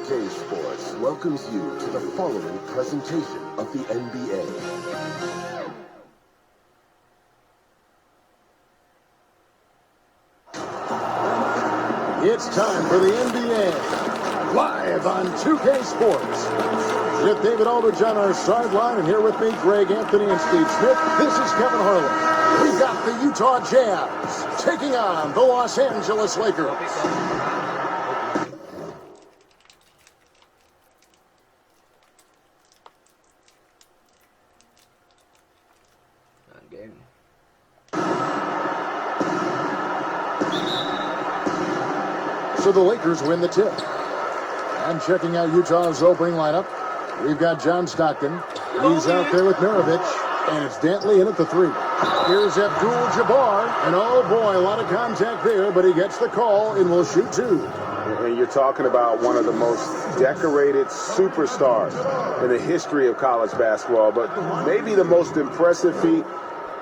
2K Sports welcomes you to the following presentation of the NBA. It's time for the NBA, live on 2K Sports. With David Aldridge on our sideline, and here with me, Greg Anthony and Steve Smith. This is Kevin Harlan. We've got the Utah Jazz taking on the Los Angeles Lakers. So the Lakers win the tip. And checking out Utah's opening lineup, we've got John Stockton. He's out there with Maravich, and it's Dantley in at the 3. Here's Abdul-Jabbar, and oh boy, a lot of contact there, but he gets the call and will shoot 2. And you're talking about one of the most decorated superstars in the history of college basketball, but maybe the most impressive feat.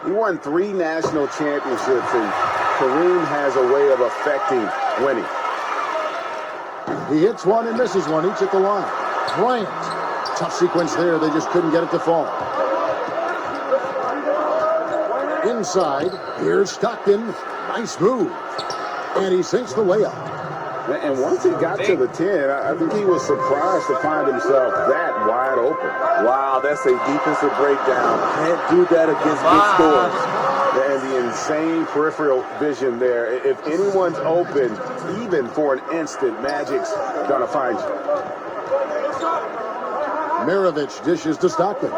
He won 3 national championships, and Kareem has a way of affecting winning. He hits one and misses one, each at the line. Bryant, tough sequence there, they just couldn't get it to fall. Inside, here's Stockton, nice move. And he sinks the layup. And once he got to the 10, I think he was surprised to find himself that wide open. Wow, that's a defensive breakdown. Can't do that against big scores. And the insane peripheral vision there. If anyone's open, even for an instant, Magic's gonna find you. Maravich dishes to Stockton.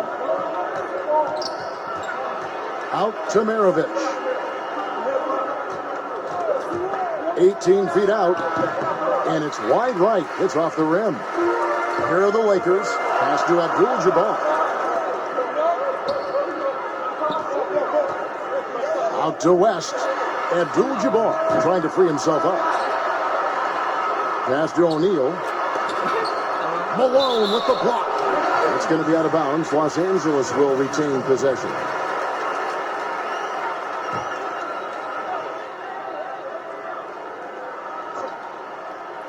Out to Maravich. 18 feet out, and it's wide right. It's off the rim. Here are the Lakers. Pass to Abdul-Jabbar. Out to West. Abdul-Jabbar trying to free himself up. Pass to O'Neal. Malone with the block. It's going to be out of bounds. Los Angeles will retain possession.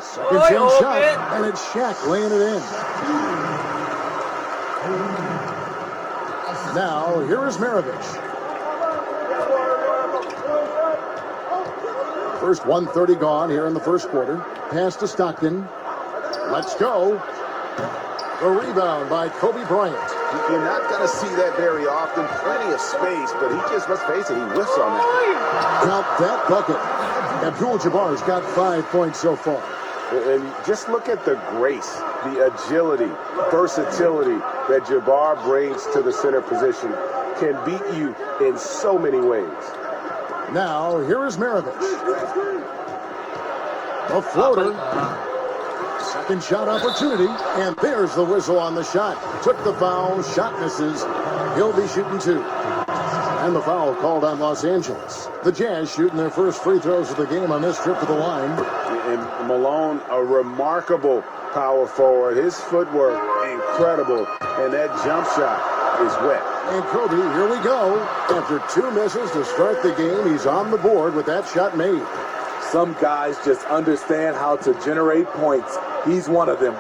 Second chance shot, and it's Shaq laying it in. Now, here is Maravich. First 1:30 gone here in the first quarter. Pass to Stockton. Let's go. The rebound by Kobe Bryant. You're not going to see that very often. Plenty of space, but he just, let's face it, he whiffs on that. Count that bucket. Abdul-Jabbar's got 5 points so far. And just look at the grace, the agility, versatility that Jabbar brings to the center position. Can beat you in so many ways. Now, here is Maravich. A floater. Second shot opportunity, and there's the whistle on the shot. Took the foul, shot misses. He'll be shooting 2. And the foul called on Los Angeles. The Jazz shooting their first free throws of the game on this trip to the line. And Malone, a remarkable power forward. His footwork, incredible. And that jump shot is wet. And Kobe, here we go. After 2 misses to start the game, he's on the board with that shot made. Some guys just understand how to generate points. He's one of them.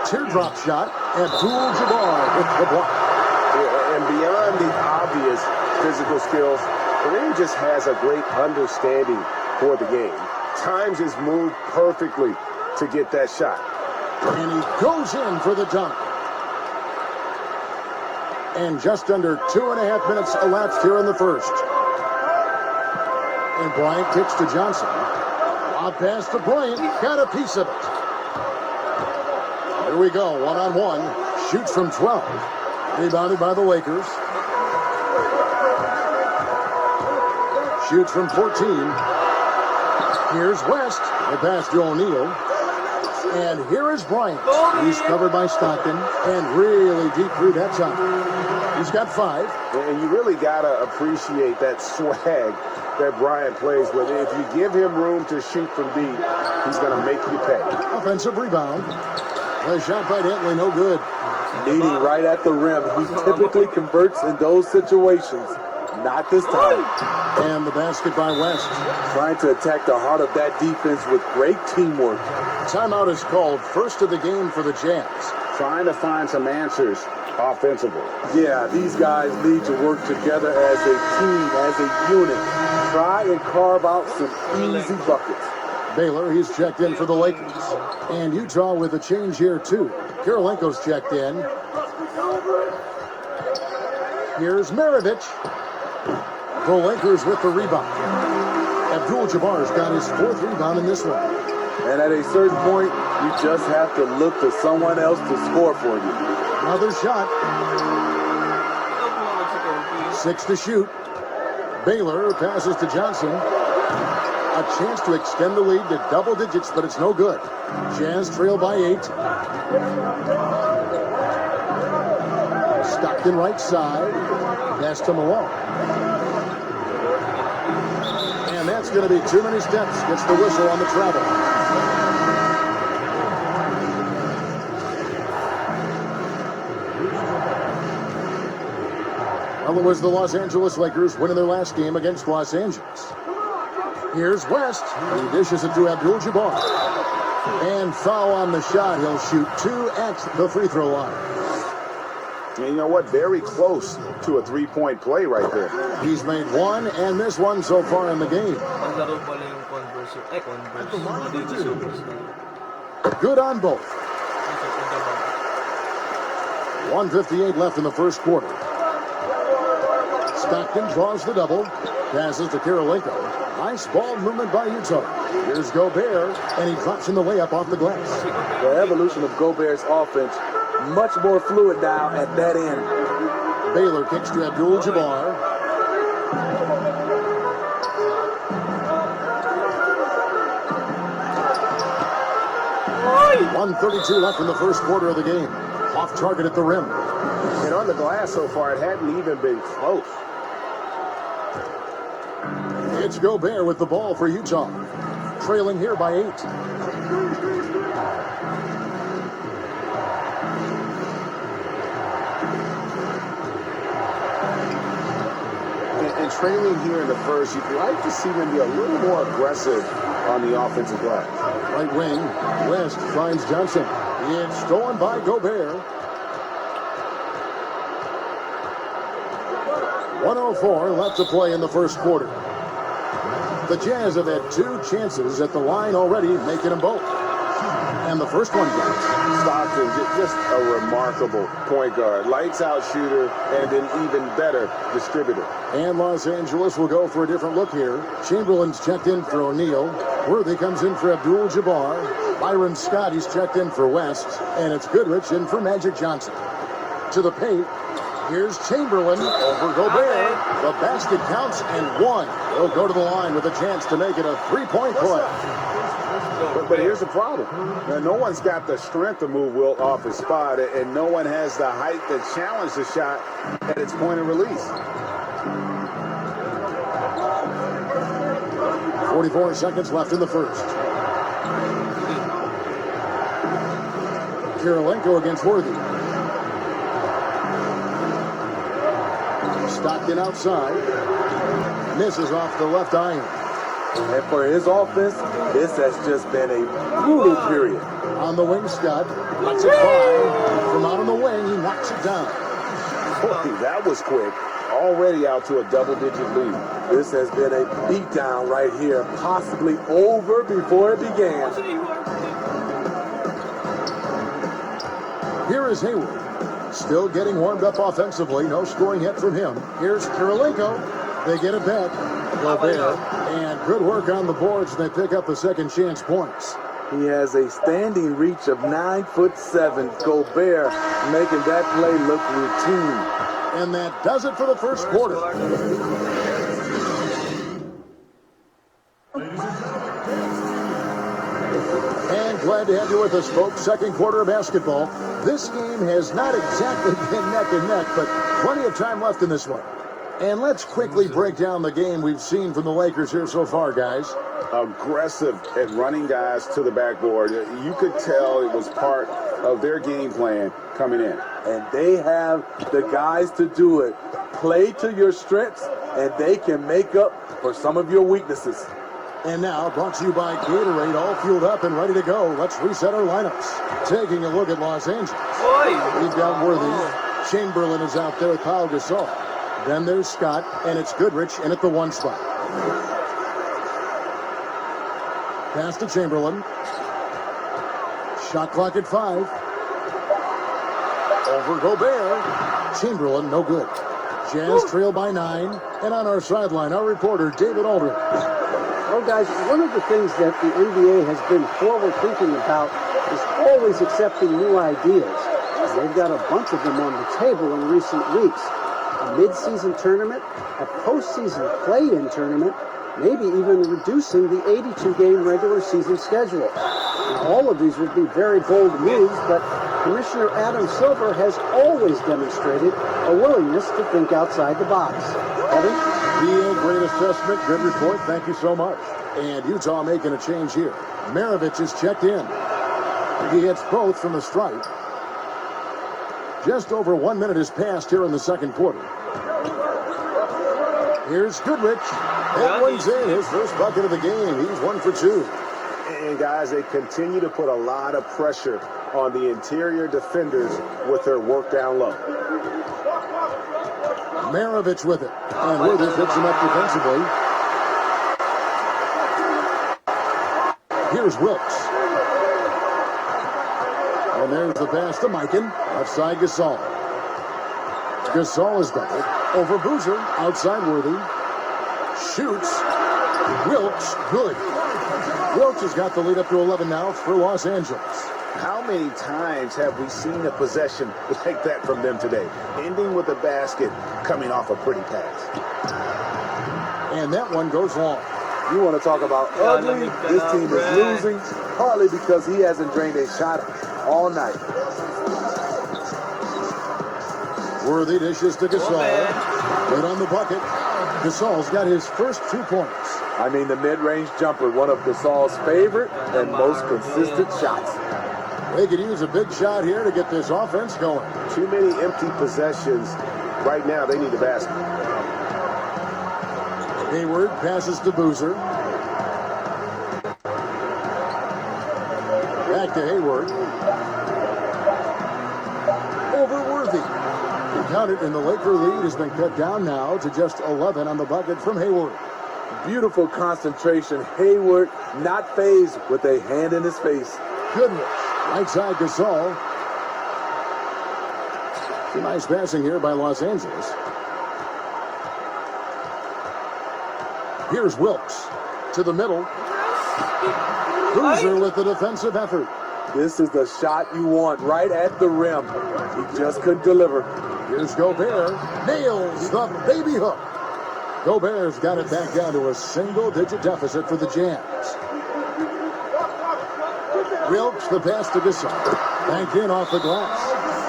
Teardrop shot, Abdul-Jabbar with the block. Yeah, and beyond the obvious physical skills, Kareem just has a great understanding for the game. Times his move perfectly to get that shot. And he goes in for the dunk. And just under 2.5 minutes elapsed here in the first. And Bryant kicks to Johnson. Lob pass to Bryant. Got a piece of it. Here we go. 1-on-1. Shoots from 12. Rebounded by the Lakers. Shoots from 14. Here's West. The pass to O'Neal. And here is Bryant. He's covered by Stockton. And really deep through that time. He's got 5. And you really got to appreciate that swag that Bryant plays with. If you give him room to shoot from deep, he's going to make you pay. Offensive rebound. The shot by Dantley, no good. Meeting right at the rim. He typically converts in those situations. Not this time. And the basket by West. Trying to attack the heart of that defense with great teamwork. Timeout is called, first of the game for the Jazz. Trying to find some answers offensively. Yeah, these guys need to work together as a team, as a unit. Try and carve out some easy buckets. Baylor, he's checked in for the Lakers. And Utah with a change here, too. Kirilenko's checked in. Here's Maravich. The Lakers with the rebound. Abdul-Jabbar's got his 4th rebound in this one. And at a certain point, you just have to look to someone else to score for you. Another shot. 6 to shoot. Baylor passes to Johnson. A chance to extend the lead to double digits, but it's no good. Jazz trail by 8. Stockton right side. Pass to Malone. And that's going to be too many steps. Gets the whistle on the travel. Well, it was the Los Angeles Lakers winning their last game against Los Angeles. Here's West. He dishes it to Abdul-Jabbar. And foul on the shot. He'll shoot 2 at the free throw line. And you know what? Very close to a three-point play right there. He's made 1 and missed 1 so far in the game. Good on both. 1:58 left in the first quarter. Stockton draws the double. Passes to Kirilenko. Nice ball movement by Utah. Here's Gobert, and he drops in the layup off the glass. The evolution of Gobert's offense, much more fluid now at that end. Baylor kicks to Abdul-Jabbar. .132 left in the first quarter of the game. Off target at the rim. And on the glass so far, it hadn't even been close. It's Gobert with the ball for Utah. Trailing here by 8. And trailing here in the first, you'd like to see them be a little more aggressive on the offensive glass. Right wing, West finds Johnson. It's stolen by Gobert. 1:04 left to play in the first quarter. The Jazz have had 2 chances at the line already, making them both. And the first one goes. Stockton, just a remarkable point guard. Lights out shooter and an even better distributor. And Los Angeles will go for a different look here. Chamberlain's checked in for O'Neal. Worthy comes in for Abdul-Jabbar. Byron Scott, he's checked in for West. And it's Goodrich in for Magic Johnson. To the paint. Here's Chamberlain over Gobert. The basket counts and 1. He'll go to the line with a chance to make it a 3-point play. But here's the problem. Now, no one's got the strength to move Wilt off his spot, and no one has the height to challenge the shot at its point of release. 44 seconds left in the first. Kirilenko against Worthy. Stockton outside. Misses off the left iron. And for his offense, this has just been a brutal period. On the wing, Scott. Lets it fly. From out on the wing, he knocks it down. Boy, that was quick. Already out to a double-digit lead. This has been a beatdown right here, possibly over before it began. Here is Hayward. Still getting warmed up offensively. No scoring yet from him. Here's Kirilenko. They get it back. Gobert. And good work on the boards. They pick up the second chance points. He has a standing reach of 9'7". Gobert making that play look routine. And that does it for the first quarter. And glad to have you with us, folks. Second quarter of basketball. This game has not exactly been neck and neck, but plenty of time left in this one. And let's quickly break down the game we've seen from the Lakers here so far, guys. Aggressive at running guys to the backboard. You could tell it was part of their game plan coming in. And they have the guys to do it. Play to your strengths, and they can make up for some of your weaknesses. And now, brought to you by Gatorade, all fueled up and ready to go. Let's reset our lineups. Taking a look at Los Angeles. We've got Worthy. Chamberlain is out there with Pau Gasol. Then there's Scott, and it's Goodrich in at the 1 spot. Pass to Chamberlain. Shot clock at 5. Over Gobert. Chamberlain, no good. Jazz trail by 9. And on our sideline, our reporter, David Aldridge. Well, guys, one of the things that the NBA has been forward thinking about is always accepting new ideas. And they've got a bunch of them on the table in recent weeks. A mid-season tournament, a postseason play-in tournament, maybe even reducing the 82-game regular season schedule. Now, all of these would be very bold moves, but Commissioner Adam Silver has always demonstrated a willingness to think outside the box. Kevin? Real great assessment, good report, thank you so much. And Utah making a change here. Maravich is checked in. He hits both from the stripe. Just over 1 minute has passed here in the second quarter. Here's Goodrich. That one's in, his first bucket of the game. He's 1 for 2. And guys, they continue to put a lot of pressure on the interior defenders with their work down low. Maravich with it. And Worthy picks him up defensively. Here's Wilkes. And there's the pass to Mikan. Outside Gasol. Gasol is got it. Over Boozer. Outside Worthy. Shoots. Wilkes. Good. Wilkes has got the lead up to 11 now for Los Angeles. How many times have we seen a possession like that from them today? Ending with a basket, coming off a pretty pass. And that one goes long. You want to talk about ugly? This team is losing, partly because he hasn't drained a shot all night. Worthy dishes to Gasol. Right on the bucket. Gasol's got his first 2 points. I mean, the mid-range jumper, one of Gasol's favorite and most consistent shots. They could use a big shot here to get this offense going. Too many empty possessions. Right now, they need a basket. Hayward passes to Boozer. Back to Hayward. Over Worthy. He counted, and the Laker lead has been cut down now to just 11 on the bucket from Hayward. Beautiful concentration. Hayward not phased with a hand in his face. Goodrich. Right side Gasol. Some nice passing here by Los Angeles. Here's Wilkes to the middle. Boozer with the defensive effort. This is the shot you want right at the rim. He just couldn't deliver. Here's Gobert. Nails the baby hook. Gobert's got it back down to a single-digit deficit for the Jazz. Wilkes the pass to Gasol. Banked in off the glass.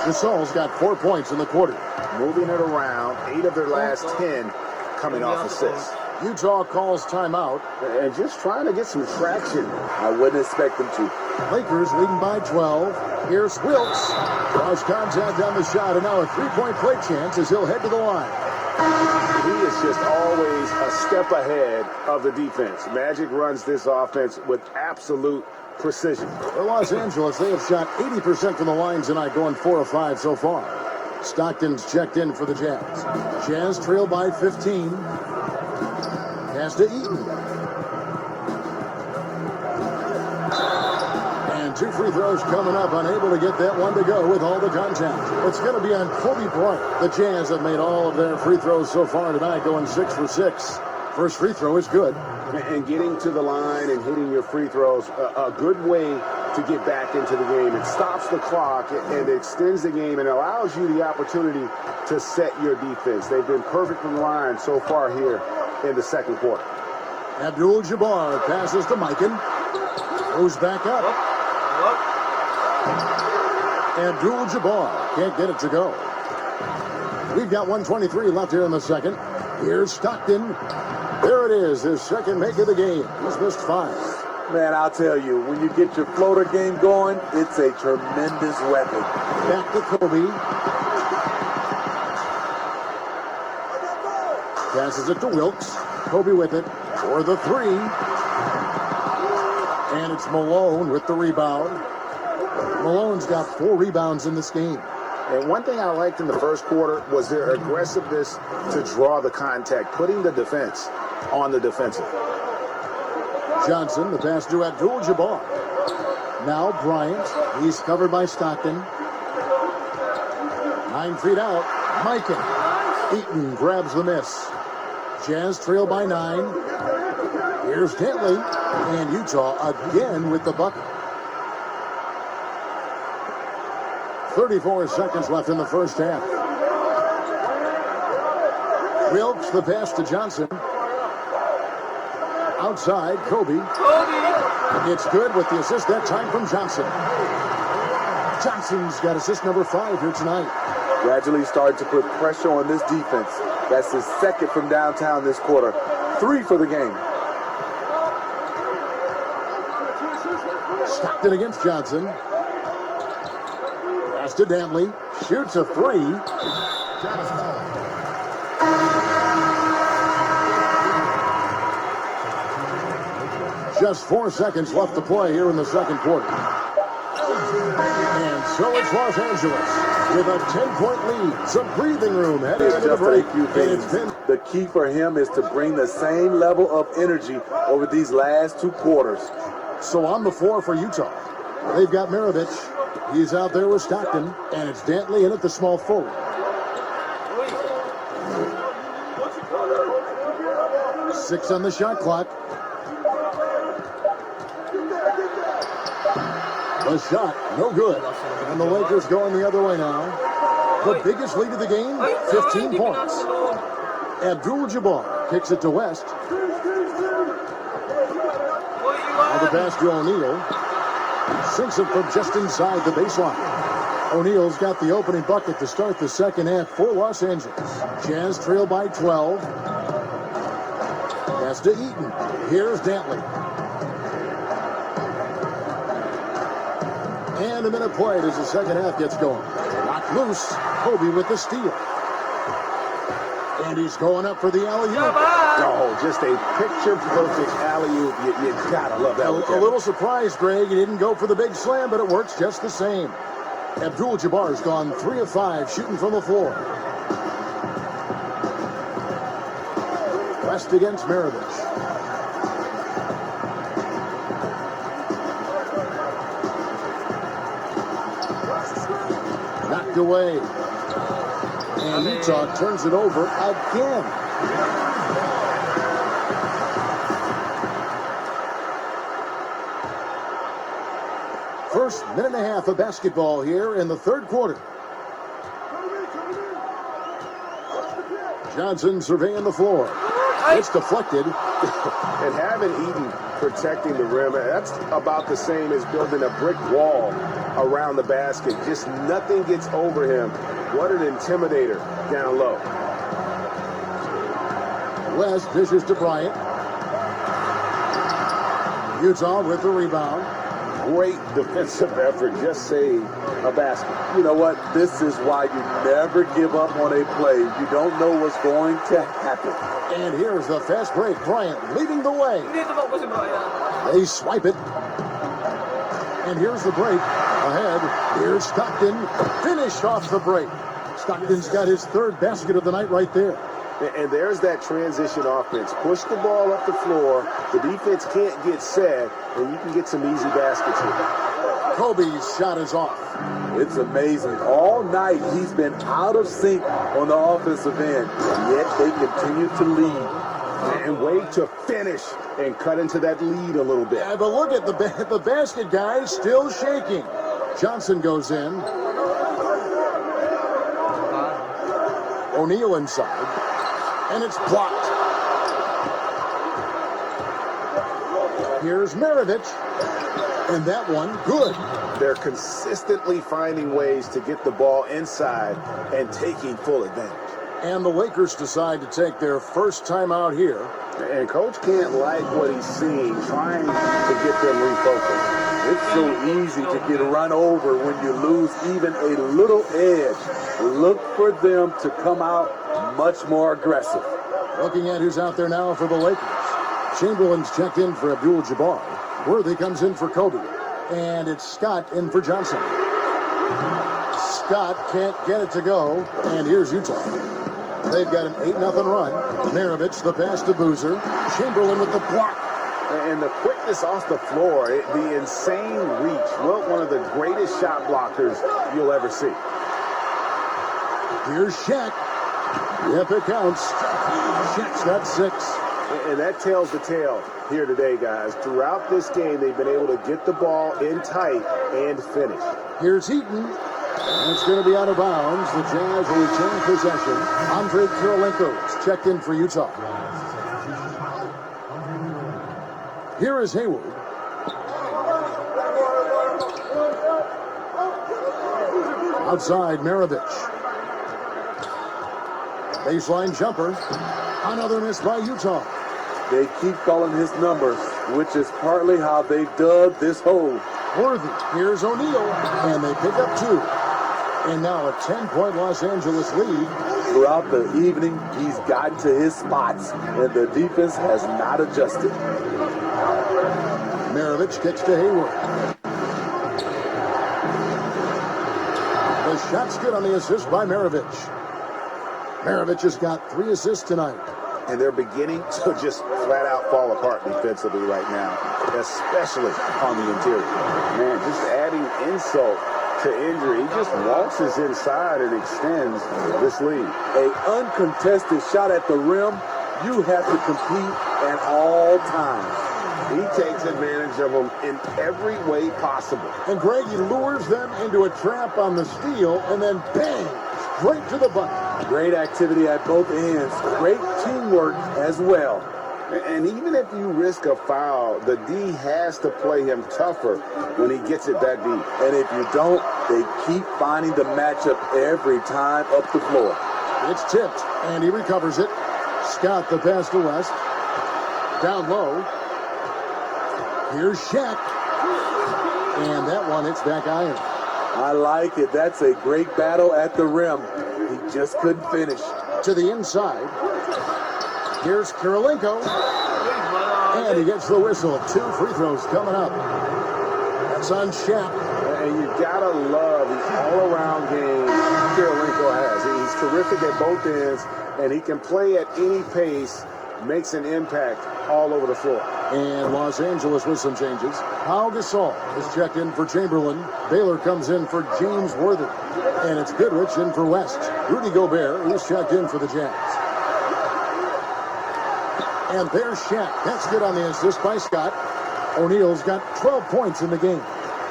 Gasol's got 4 points in the quarter. Moving it around, 8 of their last 10 coming off assists. Utah calls timeout. And just trying to get some traction. I wouldn't expect them to. Lakers leading by 12. Here's Wilkes. Draws contact on the shot, and now a 3-point play chance as he'll head to the line. He is just always a step ahead of the defense. Magic runs this offense with absolute precision. For Los Angeles, they have shot 80% from the line tonight, going 4 of 5 so far. Stockton's checked in for the Jazz. Jazz trail by 15. Pass to Eaton. And 2 free throws coming up, unable to get that one to go with all the contact. It's going to be on Kobe Bryant. The Jazz have made all of their free throws so far tonight, going 6 for 6. First free throw is good. And getting to the line and hitting your free throws, a good way to get back into the game. It stops the clock and extends the game and allows you the opportunity to set your defense. They've been perfect from the line so far here in the second quarter. Abdul-Jabbar passes to Mikan. Goes back up. Abdul-Jabbar can't get it to go. We've got 1:23 left here in the second. Here's Stockton. There it is, his second make of the game. He's missed 5. Man, I'll tell you, when you get your floater game going, it's a tremendous weapon. Back to Kobe. Passes it to Wilkes. Kobe with it for the 3. And it's Malone with the rebound. Malone's got 4 rebounds in this game. And one thing I liked in the first quarter was their aggressiveness to draw the contact, putting the defense on the defensive. Johnson, the pass to Abdul-Jabbar. Now Bryant. He's covered by Stockton. 9 feet out. Mikan. Eaton grabs the miss. Jazz trail by 9. Here's Dantley. And Utah again with the bucket. 34 seconds left in the first half. Wilkes, the pass to Johnson. Outside, Kobe. It's good with the assist that time from Johnson. Johnson's got assist number 5 here tonight. Gradually starting to put pressure on this defense. That's his second from downtown this quarter. 3 for the game. Stockton against Johnson. Pass to Dantley. Shoots a 3. Just 4 seconds left to play here in the second quarter. And so it's Los Angeles with a 10-point lead. Some breathing room heading into the break. The key for him is to bring the same level of energy over these last 2 quarters. So on the floor for Utah, they've got Maravich. He's out there with Stockton, and it's Dantley in at the small forward. Six on the shot clock. The shot, no good. And the Lakers going the other way now. The biggest lead of the game, 15 points. Abdul-Jabbar kicks it to West. Now the pass to O'Neal. Sinks it from just inside the baseline. O'Neal's got the opening bucket to start the second half for Los Angeles. Jazz trail by 12. Pass to Eaton. Here's Dantley. And a minute played as the second half gets going. Knocked loose. Kobe with the steal. And he's going up for the alley-oop. Oh, just a picture-perfect alley-oop. You gotta love that. A little surprised, Greg. He didn't go for the big slam, but it works just the same. Abdul-Jabbar's gone 3 of 5 shooting from the floor. West against Maravich. Knocked away. And Utah turns it over again. First minute and a half of basketball here in the third quarter. Johnson surveying the floor. It's deflected. And having Eaton protecting the rim, that's about the same as building a brick wall around the basket. Just nothing gets over him. What an intimidator down low. West dishes to Bryant. Utah with the rebound. Great defensive effort. Just save a basket. You know what? This is why you never give up on a play. You don't know what's going to happen. And here's the fast break. Bryant leading the way. They swipe it. And here's the break. Ahead, here's Stockton. Finished off the break. Stockton's got his third basket of the night right there. And there's that transition offense. Push the ball up the floor. The defense can't get set, and you can get some easy baskets here. Kobe's shot is off. It's amazing. All night he's been out of sync on the offensive end, yet they continue to lead. And wait to finish and cut into that lead a little bit. Yeah, but look at the basket guy still shaking. Johnson goes in. O'Neal inside. And it's blocked. Here's Maravich. And that one, good. They're consistently finding ways to get the ball inside and taking full advantage. And the Lakers decide to take their first time out here. And Coach can't like what he's seeing, trying to get them refocused. It's so easy to get run over when you lose even a little edge. Look for them to come out much more aggressive. Looking at who's out there now for the Lakers. Chamberlain's checked in for Abdul-Jabbar. Worthy comes in for Kobe. And it's Scott in for Johnson. Scott can't get it to go. And here's Utah. They've got an 8-0 run. Maravich, the pass to Boozer. Chamberlain with the block. And the quickness off the floor, the insane reach. Well, one of the greatest shot blockers you'll ever see. Here's Shaq. Yep, it counts. Shaq's got 6. And that tells the tale here today, guys. Throughout this game, they've been able to get the ball in tight and finish. Here's Heaton. And it's going to be out of bounds. The Jazz will return possession. Andre Kirilenko is checked in for Utah. Here is Hayward. Outside, Maravich. Baseline jumper. Another miss by Utah. They keep calling his numbers, which is partly how they dug this hole. Worthy. Here's O'Neal. And they pick up 2. And now a 10-point Los Angeles lead. Throughout the evening, he's gotten to his spots, and the defense has not adjusted. Maravich kicks to Hayward. The shot's good on the assist by Maravich. Maravich has got 3 assists tonight. And they're beginning to just flat out fall apart defensively right now, especially on the interior. Man, just adding insult to injury. He just waltzes inside and extends this lead. An uncontested shot at the rim, you have to compete at all times. He takes advantage of them in every way possible. And Greg, he lures them into a trap on the steal and then bang, straight to the bucket. Great activity at both ends. Great teamwork as well. And even if you risk a foul, the D has to play him tougher when he gets it that deep. And if you don't, they keep finding the matchup every time up the floor. It's tipped, and he recovers it. Scott the pass to West. Down low. Here's Shaq. And that one hits back iron. I like it. That's a great battle at the rim. He just couldn't finish. To the inside. Here's Kirilenko. And he gets the whistle. 2 free throws coming up. That's on Shaq. And you gotta love the all-around game Kirilenko has. He's terrific at both ends, and he can play at any pace, makes an impact all over the floor. And Los Angeles with some changes. Pau Gasol is checked in for Chamberlain. Baylor comes in for James Worthy. And it's Goodrich in for West. Rudy Gobert is checked in for the Jazz. And there's Shaq. That's good on the assist by Scott. O'Neal's got 12 points in the game.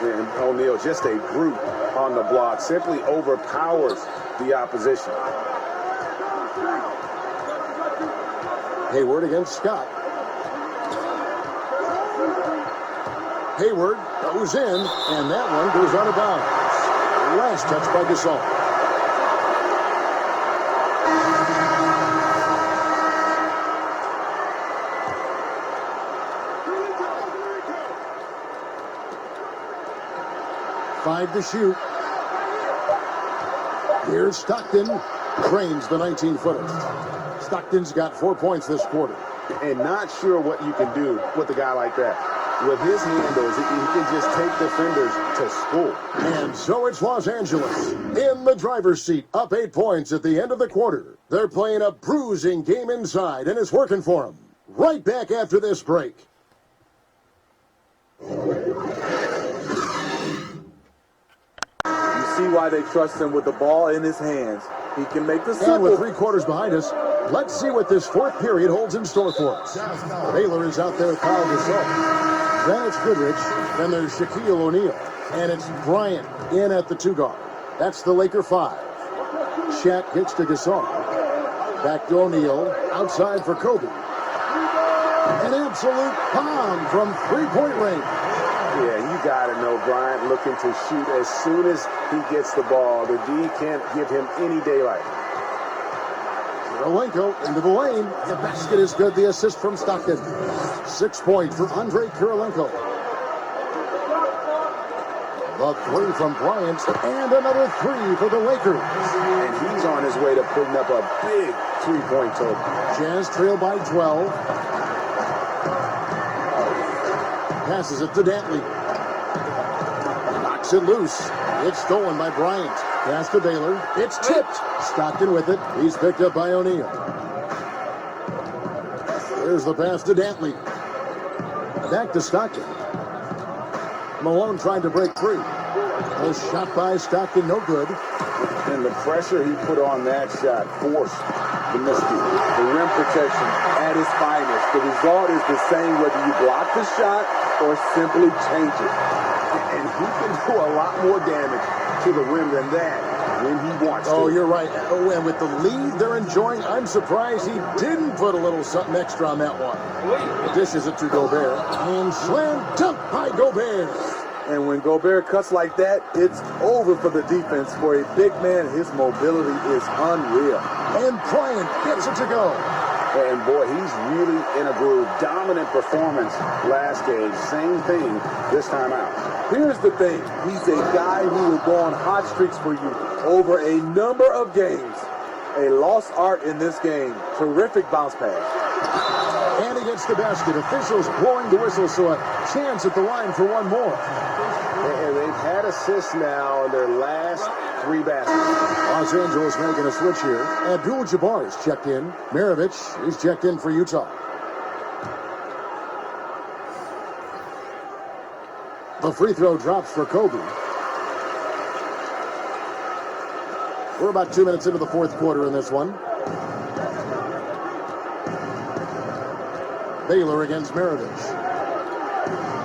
And O'Neal, just a brute on the block, simply overpowers the opposition. Hayward against Scott. Hayward goes in, and that one goes out of bounds. Last touch by Gasol. Five to shoot. Here's Stockton. Drains the 19-footer. Stockton's got 4 points this quarter. And not sure what you can do with a guy like that. With his handles, he can just take defenders to school. And so it's Los Angeles in the driver's seat, up 8 points at the end of the quarter. They're playing a bruising game inside, and it's working for them. Right back after this break. You see why they trust him with the ball in his hands. He can make the And simple. with 3 quarters behind us, let's see what this 4th period holds in store for us. Baylor is out there with Pau Gasol. Then it's Goodrich. Then there's Shaquille O'Neal. And it's Bryant in at the 2 guard. That's the Laker 5. Shaq kicks to Gasol. Back to O'Neal. Outside for Kobe. An absolute bomb from 3-point range. Yeah, you got to know Bryant looking to shoot as soon as he gets the ball. The D can't give him any daylight. Kirilenko into the lane. The basket is good. The assist from Stockton. 6 points for Andrei Kirilenko. The three from Bryant, and another three for the Lakers. And he's on his way to putting up a big three-point total. Jazz trail by 12. Passes it to Dantley. Knocks it loose. It's stolen by Bryant. Pass to Baylor. It's tipped. Stockton with it. He's picked up by O'Neal. There's the pass to Dantley. Back to Stockton. Malone trying to break free. A shot by Stockton, no good. And the pressure he put on that shot forced the miscue. The rim protection at its finest. The result is the same whether you block the shot or simply change it. And he can do a lot more damage to the rim than that when he wants to. Oh, you're right. Oh, and with the lead they're enjoying, I'm surprised he didn't put a little something extra on that one. Dishes it to Gobert. And slam dunk by Gobert. And when Gobert cuts like that, it's over for the defense. For a big man, his mobility is unreal. And Bryant gets it to go. And boy, he's really in a groove. Dominant performance last game. Same thing this time out. Here's the thing. He's a guy who will go on hot streaks for you over a number of games. A lost art in this game. Terrific bounce pass. And he gets the basket. Officials blowing the whistle, so a chance at the line for one more. And they've had assists now in their last three baskets. Los Angeles making a switch here. Abdul-Jabbar is checked in. Maravich is checked in for Utah. The free throw drops for Kobe. We're about 2 minutes into the fourth quarter in this one. Baylor against Maravich.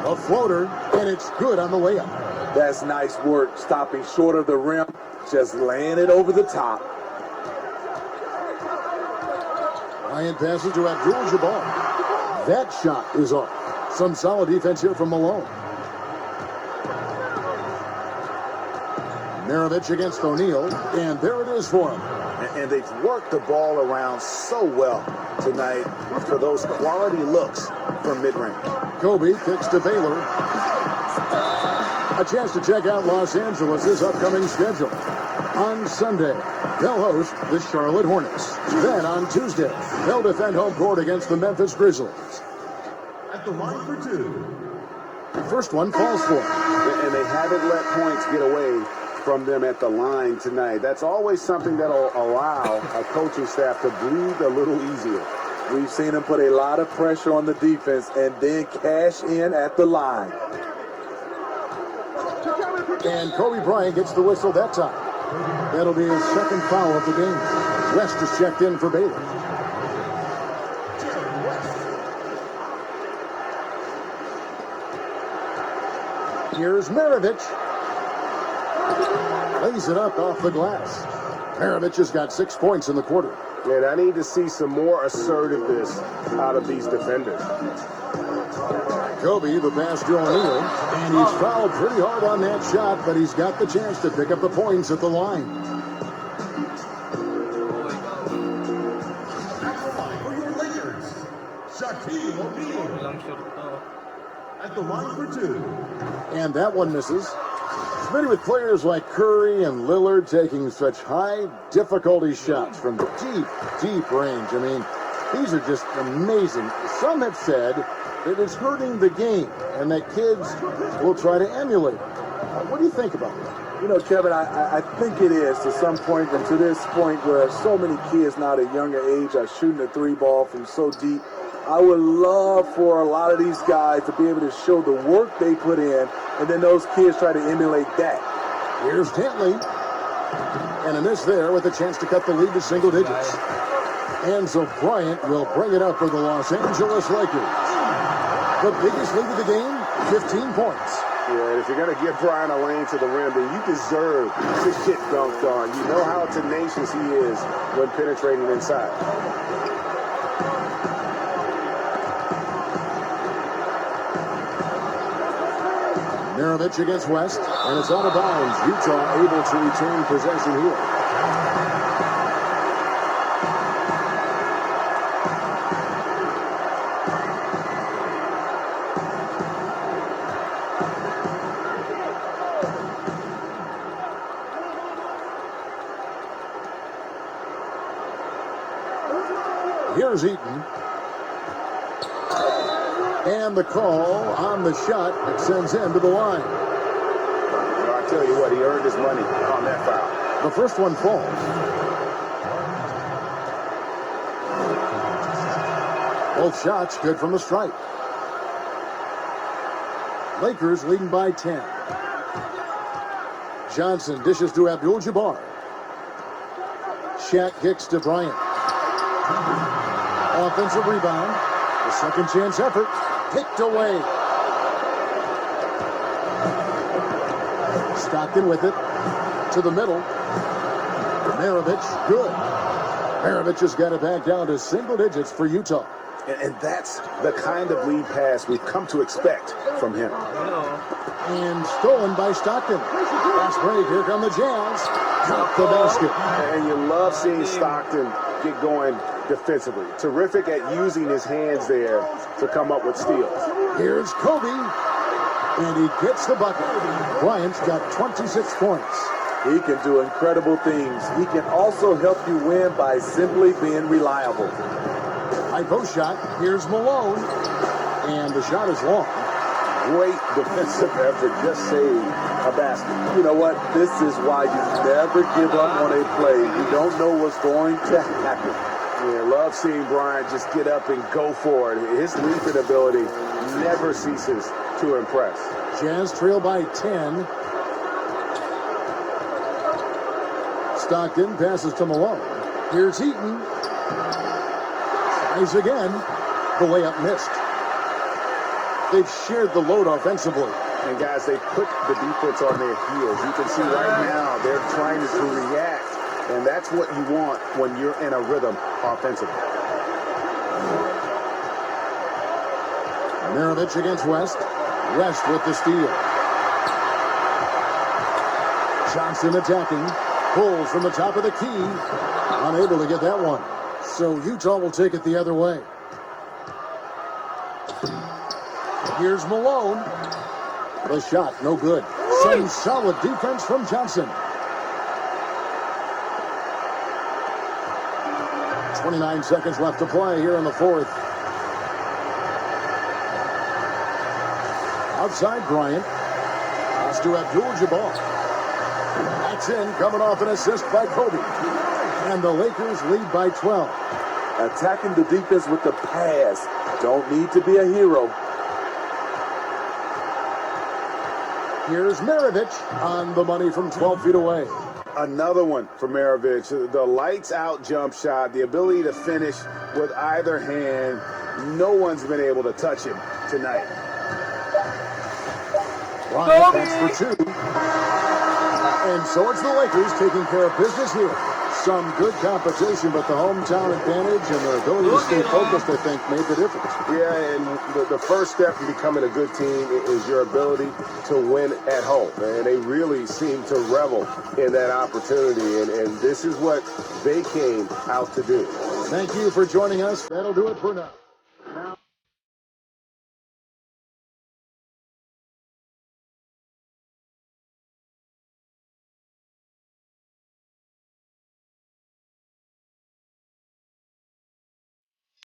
A floater, and it's good on the layup. That's nice work, stopping short of the rim, just laying it over the top. Bryant passes to Abdul-Jabbar. That shot is off. Some solid defense here from Malone. Maravich against O'Neal, and there it is for him. And they've worked the ball around so well tonight for those quality looks from mid-range. Kobe kicks to Baylor. A chance to check out Los Angeles' upcoming schedule. On Sunday, they'll host the Charlotte Hornets. Then on Tuesday, they'll defend home court against the Memphis Grizzlies. At the line for two. The first one falls for them. And they haven't let points get away from them at the line tonight. That's always something that'll allow a coaching staff to breathe a little easier. We've seen him put a lot of pressure on the defense and then cash in at the line. And Kobe Bryant gets the whistle that time. That'll be his second foul of the game. West is checked in for Baylor. Here's Maravich. Lays it up off the glass. Maravich has got 6 points in the quarter. And I need to see some more assertiveness out of these defenders. Kobe, the pass to O'Neal, and he's fouled pretty hard on that shot, but he's got the chance to pick up the points at the line. For your Lakers, Shaquille O'Neal. At the line for two. And that one misses. Many with players like Curry and Lillard taking such high difficulty shots from deep, deep range. I mean, these are just amazing. Some have said that it's hurting the game and that kids will try to emulate it. What do you think about that? You know, Kevin, I think it is to some point, and to this point where so many kids now at a younger age are shooting the three ball from so deep. I would love for a lot of these guys to be able to show the work they put in, and then those kids try to emulate that. Here's Dantley. And a miss there with a chance to cut the lead to single digits. And so Bryant will bring it up for the Los Angeles Lakers. The biggest lead of the game, 15 points. Yeah, and if you're going to give Bryant a lane to the rim, then you deserve to get dunked on. You know how tenacious he is when penetrating inside. Maravich against West, and it's out of bounds. Utah able to retain possession here. Here's Eaton. And the call on the shot that sends him to the line. I tell you what, he earned his money on that foul. The first one falls. Both shots good from the stripe. Lakers leading by 10. Johnson dishes to Abdul-Jabbar. Shaq kicks to Bryant. Offensive rebound. The second chance effort. Kicked away. Stockton with it. To the middle. Maravich, good. Maravich has got it back down to single digits for Utah. And that's the kind of lead pass we've come to expect from him. And stolen by Stockton. Fast break. Here come the Jazz. Drop the basket. And you love seeing Stockton get going defensively. Terrific at using his hands there to come up with steals. Here's Kobe. And he gets the bucket. Bryant's got 26 points. He can do incredible things. He can also help you win by simply being reliable. High post shot. Here's Malone. And the shot is long. Great defensive effort. Just saved a basket. You know what? This is why you never give up on a play. You don't know what's going to happen. Yeah, love seeing Bryant just get up and go for it. His leaping ability never ceases to impress. Jazz trail by 10. Stockton passes to Malone. Here's Eaton. Tries again. The layup missed. They've shared the load offensively. And guys, they put the defense on their heels. You can see right now they're trying to react. And that's what you want when you're in a rhythm offensively. Maravich against West. West with the steal. Johnson attacking. Pulls from the top of the key. Unable to get that one. So Utah will take it the other way. Here's Malone. The shot, no good. Some solid defense from Johnson. 29 seconds left to play here in the fourth. Outside Bryant. Pass to Abdul-Jabbar. That's in, coming off an assist by Kobe. And the Lakers lead by 12. Attacking the defense with the pass. Don't need to be a hero. Here's Maravich on the money from 12 feet away. Another one for Maravich. The lights out jump shot, the ability to finish with either hand. No one's been able to touch him tonight. Bryant that's for two. And so it's the Lakers taking care of business here. Some good competition, but the hometown advantage and their ability to stay focused, I think, made the difference. Yeah, and the first step in becoming a good team is your ability to win at home. And they really seem to revel in that opportunity. And this is what they came out to do. Thank you for joining us. That'll do it for now.